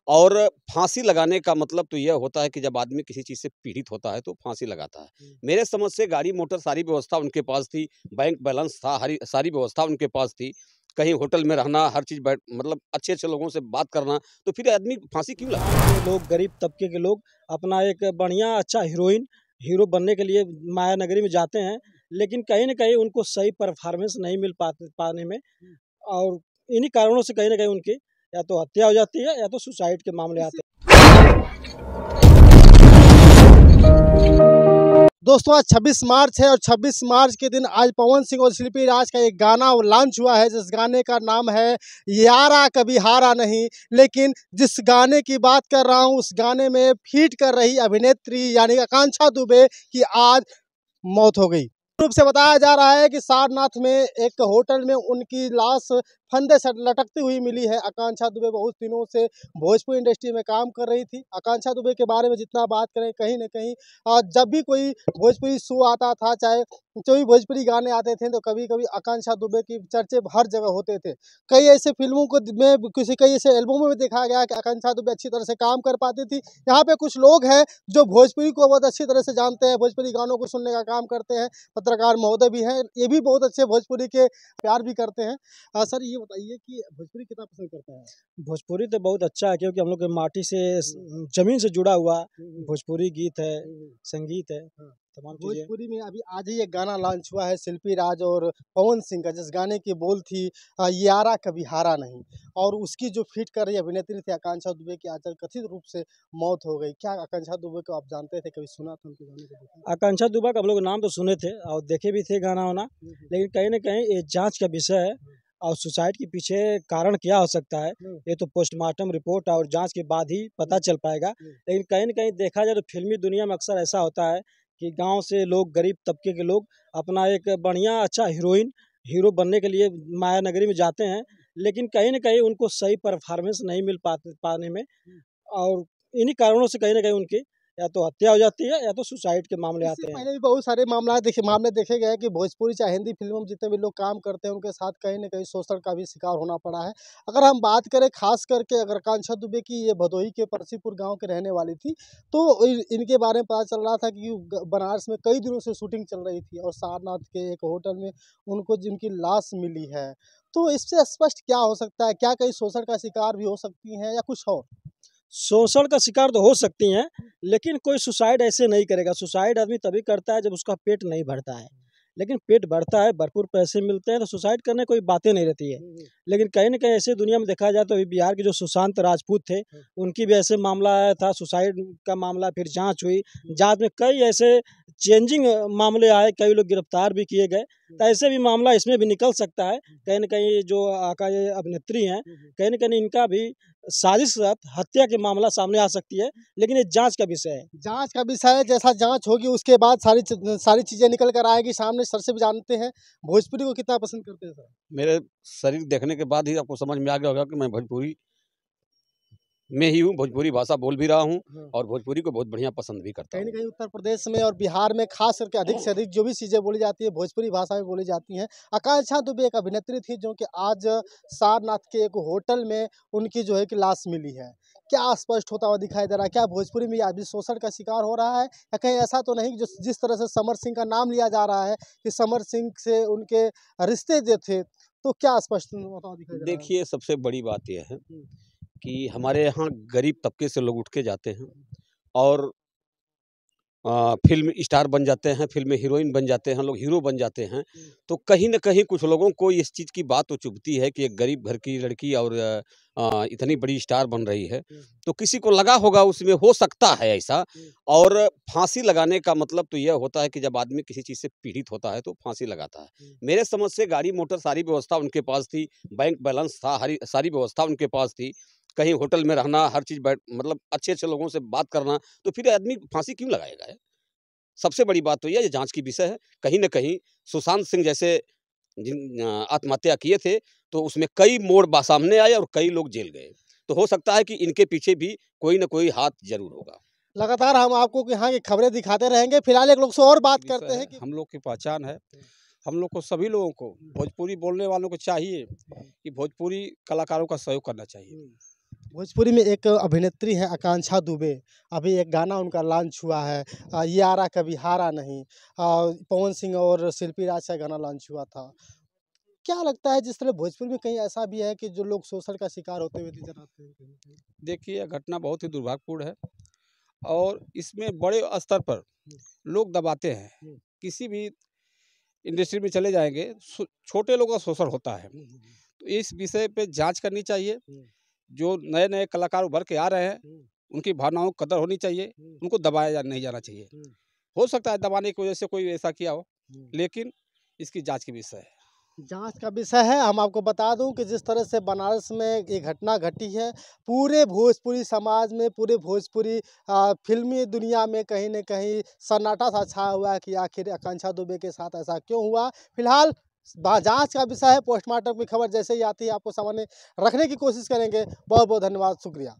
और फांसी लगाने का मतलब तो यह होता है कि जब आदमी किसी चीज़ से पीड़ित होता है तो फांसी लगाता है। मेरे समझ से गाड़ी मोटर सारी व्यवस्था उनके पास थी, बैंक बैलेंस था, सारी व्यवस्था उनके पास थी। कहीं होटल में रहना, हर चीज़ मतलब अच्छे-अच्छे लोगों से बात करना, तो फिर आदमी फांसी क्यों लगाए? लोग गरीब तबके के लोग अपना एक बढ़िया अच्छा हीरो बनने के लिए माया नगरी में जाते हैं, लेकिन कहीं न कहीं उनको सही परफॉर्मेंस नहीं मिल पाने में और इन्हीं कारणों से कहीं न कहीं उनकी या तो हत्या हो जाती है या तो सुसाइड के मामले आते हैं। दोस्तों आज 26 मार्च है और 26 मार्च के दिन आज पवन सिंह और शिल्पी राज का एक गाना लॉन्च हुआ है, जिस गाने का नाम है यारा कभी हारा नहीं। लेकिन जिस गाने की बात कर रहा हूँ उस गाने में फीट कर रही अभिनेत्री यानी आकांक्षा दुबे की आज मौत हो गई। रूप से बताया जा रहा है कि सारनाथ में एक होटल में उनकी लाश फंदे से लटकती हुई मिली है। आकांक्षा दुबे बहुत दिनों से भोजपुरी इंडस्ट्री में काम कर रही थी। आकांक्षा दुबे के बारे में जितना बात करें कहीं ना कहीं जब भी कोई भोजपुरी शो आता था, चाहे जो भी भोजपुरी गाने आते थे, तो कभी कभी आकांक्षा दुबे की चर्चे हर जगह होते थे। कई ऐसे फिल्मों को में कई ऐसे एल्बमों में देखा गया कि आकांक्षा दुबे अच्छी तरह से काम कर पाती थी। यहाँ पे कुछ लोग हैं जो भोजपुरी को बहुत अच्छी तरह से जानते हैं, भोजपुरी गानों को सुनने का काम करते हैं। पत्रकार महोदय भी हैं, ये भी बहुत अच्छे भोजपुरी के प्यार भी करते हैं। सर ये बताइए कि भोजपुरी कितना पसंद करते हैं? भोजपुरी तो बहुत अच्छा है क्योंकि हम लोग के माटी से ज़मीन से जुड़ा हुआ भोजपुरी गीत है, संगीत है, तमाम चीज़ें। भोजपुरी में अभी आज ही एक गाना लॉन्च हुआ है शिल्पी राज और पवन सिंह का, जिस गाने की बोल थी यारा कभी हारा नहीं, और उसकी जो फीट कर रही अभिनेत्री थी आकांक्षा दुबे की आज कथित रूप से मौत हो गई। क्या आकांक्षा दुबे को आप जानते थे, कभी सुना था उनके गाने को? आकांक्षा दुबे का हम लोग नाम तो सुने थे और देखे भी थे गाना वाना, लेकिन कहीं न कहीं ये जाँच का विषय है और सुसाइड के पीछे कारण क्या हो सकता है, ये तो पोस्टमार्टम रिपोर्ट और जाँच के बाद ही पता चल पाएगा। लेकिन कहीं न कहीं देखा जाए तो फ़िल्मी दुनिया में अक्सर ऐसा होता है कि गाँव से लोग, गरीब तबके के लोग अपना एक बढ़िया अच्छा हीरो बनने के लिए माया नगरी में जाते हैं, लेकिन कहीं न कहीं उनको सही परफॉर्मेंस नहीं मिल पाने में और इन्हीं कारणों से कहीं न कहीं उनकी या तो हत्या हो जाती है या तो सुसाइड के मामले आते हैं। पहले भी बहुत सारे मामले देखे गए कि भोजपुरी चाहे हिंदी फिल्मों में जितने भी लोग काम करते हैं उनके साथ कहीं न कहीं शोषण का भी शिकार होना पड़ा है। अगर हम बात करें खास करके अगर आकांक्षा दुबे की, ये भदोही के परसीपुर गाँव के रहने वाली थी, तो इनके बारे में पता चल रहा था कि बनारस में कई दिनों से शूटिंग चल रही थी और सारनाथ के एक होटल में उनको जिनकी लाश मिली है। तो इससे स्पष्ट क्या हो सकता है? क्या कहीं शोषण का शिकार भी हो सकती हैं या कुछ और? शोषण का शिकार तो हो सकती हैं, लेकिन कोई सुसाइड ऐसे नहीं करेगा। सुसाइड आदमी तभी करता है जब उसका पेट नहीं भरता है, लेकिन पेट भरता है, भरपूर पैसे मिलते हैं तो सुसाइड करने कोई बातें नहीं रहती है। लेकिन कहीं न कहीं ऐसे दुनिया में देखा जाए तो अभी बिहार के जो सुशांत राजपूत थे, उनकी भी ऐसे मामला आया था, सुसाइड का मामला, फिर जाँच हुई। जाँच में कई ऐसे चेंजिंग मामले आए, कई लोग गिरफ्तार भी किए गए। तो ऐसे भी मामला इसमें भी निकल सकता है। कहीं न कहीं जो ये अभिनेत्री हैं, कहीं न कहीं इनका भी साजिश के साथ हत्या के मामला सामने आ सकती है, लेकिन ये जाँच का विषय है। जाँच का विषय है, जैसा जाँच होगी उसके बाद सारी चीज़ें निकल कर आएगी सामने। सर से भी जानते हैं भोजपुरी को कितना पसंद करते हैं सर? मेरे शरीर देखने के बाद ही आपको समझ में आ गया होगा कि मैं भोजपुरी में ही हूँ, भोजपुरी भाषा बोल भी रहा हूँ और भोजपुरी को बहुत बढ़िया पसंद भी करता कहीं न हूँ। कहीं उत्तर प्रदेश में और बिहार में खास करके अधिक से अधिक जो भी चीज़ें बोली जाती है भोजपुरी भाषा में बोली जाती हैं। आकांक्षा दुबे एक अभिनेत्री थी जो कि आज सारनाथ के एक होटल में उनकी जो है कि लाश मिली है। क्या स्पष्ट होता हुआ दिखाई दे रहा है? क्या भोजपुरी में आदमी शोषण का शिकार हो रहा है या कहीं ऐसा तो नहीं, जो जिस तरह से समर सिंह का नाम लिया जा रहा है कि समर सिंह से उनके रिश्ते जो थे, तो क्या स्पष्ट होता हुआ दिखाई दे रहा है? देखिए, सबसे बड़ी बात यह है कि हमारे यहाँ गरीब तबके से लोग उठ के जाते हैं और फ़िल्म स्टार बन जाते हैं, फ़िल्म में हीरोइन बन जाते हैं, लोग हीरो बन जाते हैं। तो कहीं न कहीं कुछ लोगों को इस चीज़ की बात तो चुभती है कि एक गरीब घर की लड़की और इतनी बड़ी स्टार बन रही है। तो किसी को लगा होगा, उसमें हो सकता है ऐसा। और फांसी लगाने का मतलब तो यह होता है कि जब आदमी किसी चीज़ से पीड़ित होता है तो फांसी लगाता है। मेरे समझ से गाड़ी मोटर सारी व्यवस्था उनके पास थी, बैंक बैलेंस था, सारी व्यवस्था उनके पास थी। कहीं होटल में रहना, हर चीज़ मतलब अच्छे-अच्छे लोगों से बात करना, तो फिर आदमी फांसी क्यों लगाएगा? सबसे बड़ी बात तो ये जाँच की विषय है। कहीं न कहीं सुशांत सिंह जैसे आत्महत्या किए थे, तो उसमें कई मोड़ सामने आए और कई लोग जेल गए। तो हो सकता है कि इनके पीछे भी कोई न कोई हाथ ज़रूर होगा। लगातार हम आपको यहाँ की खबरें दिखाते रहेंगे। फिलहाल एक लोग से और बात करते हैं कि हम लोग की पहचान है। हम लोग को, सभी लोगों को, भोजपुरी बोलने वालों को चाहिए कि भोजपुरी कलाकारों का सहयोग करना चाहिए। भोजपुरी में एक अभिनेत्री है आकांक्षा दुबे, अभी एक गाना उनका लॉन्च हुआ है, यारा कभी हारा नहीं। पवन सिंह और शिल्पी राज का गाना लॉन्च हुआ था। क्या लगता है जिस तरह भोजपुरी में कहीं ऐसा भी है कि जो लोग शोषण का शिकार होते हुए नजर आते हैं कहीं ना कहीं? देखिए, यह घटना बहुत ही दुर्भाग्यपूर्ण है और इसमें बड़े स्तर पर लोग दबाते हैं। किसी भी इंडस्ट्री में चले जाएंगे, छोटे लोगों का शोषण होता है। तो इस विषय पे जांच करनी चाहिए। जो नए नए कलाकार उभर के आ रहे हैं, उनकी भावनाओं की कदर होनी चाहिए, उनको दबाया नहीं जाना चाहिए। हो सकता है दबाने की वजह से कोई ऐसा किया हो, लेकिन इसकी जांच की विषय है। जांच का विषय है। हम आपको बता दूं कि जिस तरह से बनारस में ये घटना घटी है, पूरे भोजपुरी समाज में, पूरे भोजपुरी फिल्मी दुनिया में कहीं न कहीं सन्नाटा सा छाया हुआ है कि आखिर आकांक्षा दुबे के साथ ऐसा क्यों हुआ। फिलहाल जांच का विषय है। पोस्टमार्टम की खबर जैसे ही आती है आपको सामने रखने की कोशिश करेंगे। बहुत बहुत धन्यवाद, शुक्रिया।